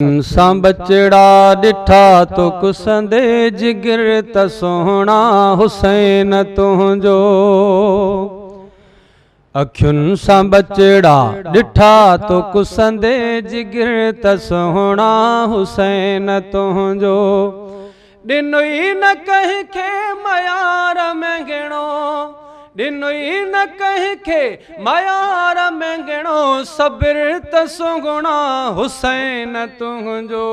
सां बचड़ा डिठा तो कुसंदे जिगर त सोहणा हुसैन तुंहिंजो। अखियुनि सां बचड़ा डिठा तो कुसंदे जिगर त सोहणा हुसैन तुंहिंजो। ॾिनुई न कंहिंखे मयार में गिणो, ॾिनुई न कंहिंखे मयार में गिणो, सबिर त सुगुणा हुसैन तुंहिंजो।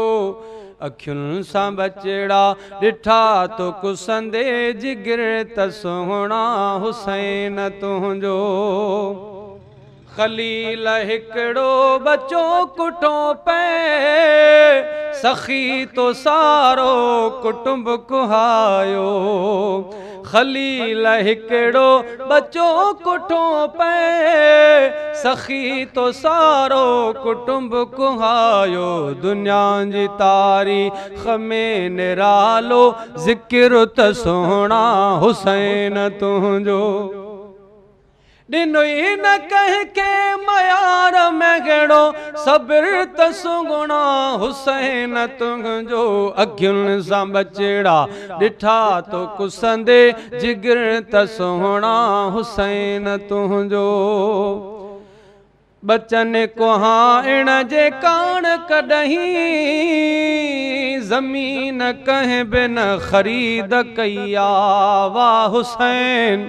अखियुनि सां बचड़ा डिठा तो कुसंदे जिगर त सुगुणा हुसैन तुंहिंजो। खलील हिकिड़ो बचो कुटो पे, सखी तो सारो कुटुंब कुहायो। खलील हिकिड़ो बचो कुटो पे, सखी तो सारो कुटुंब कुहायो। दुनिया जी तारीख़ में निरालो ज़िक्र त सोहणा हुसैन तुंहिंजो। ॾिनुई न कंहिंखे मयार में गिणो, सबिर त सुगुणा हुसैन तुंहिंजो। अखियुनि सां बचड़ा डिठा तो कुसंदे जिगर त सोहणा हुसैन तुंहिंजो। बचन कुहाइण जे कान कॾहिं ज़मीन कंहिं बि न ख़रीद कया। वाह हुसैन।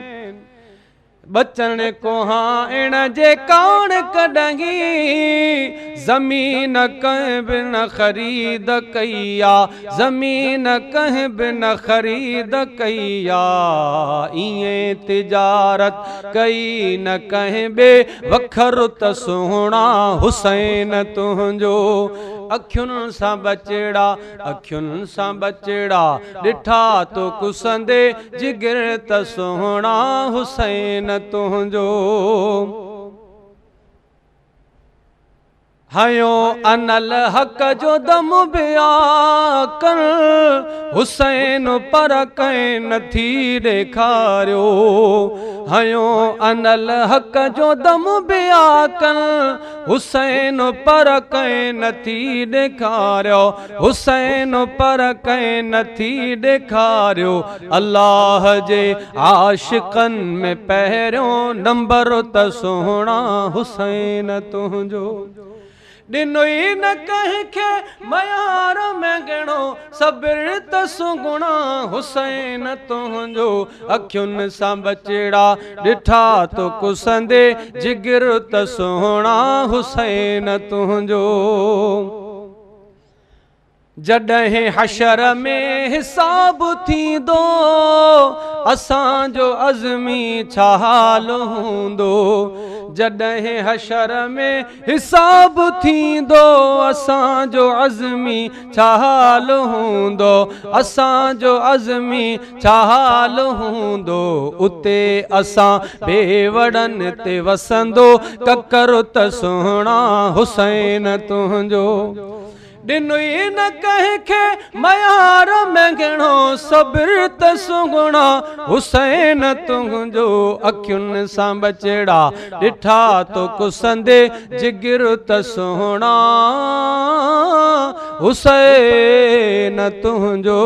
बचन कुहाइण जे कान कॾहिं ज़मीन कंहिं बि न ख़रीद कया। ज़मीन कंहिं बि न ख़रीद कया। ईअं तिजारत कई न कंहिं बे वखर त सोहणा हुसैन तुंहिंजो। अखियुनि सां बचड़ा, अखियुनि सां बचड़ा डिठा तो कुसंदे जिगर त सोहणा हुसैन तुंहिंजो। हयो अनल हक़ जो दम बिया कर, हुसैन पर कंहिं नथी ॾेखारियो। हयो अनल हक़ जो दम बिया कर, हुसैन पर कंहिं नथी ॾेखारियो। हुसैन पर कंहिं नथी ॾेखारियो। अल्लाह जे आशिक़नि में पहिरियों नंबर त सोहणा हुसैन तुंहिंजो। ॾिनुई न कंहिंखे मयार में गिणो, सबिर त सुगुणा हुसैन तुंहिंजो। अखियुनि सां बचड़ा डिठा तो कुसंदे जिगर त सोहणा हुसैन तुंहिंजो। जॾहिं हशर में हिसाब थींदो, असांजो अज़मी छा हाल हूंदो। जॾहिं हशर में हिसाब थींदो, असांजो अज़मी छा हाल हूंदो। असांजो अज़मी छा हाल हूंदो। उते असां बेवड़नि ते वसंदो, ककर त सोहणा हुसैन तुंहिंजो। ॾिनुई न कंहिंखे मयार में गिणो, सबिर त सुगुणा हुसैन तुंहिंजो। अखियुनि सां बचड़ा डिठा तो कुसंदे जिगर त सोहणा हुसैन तुंहिंजो।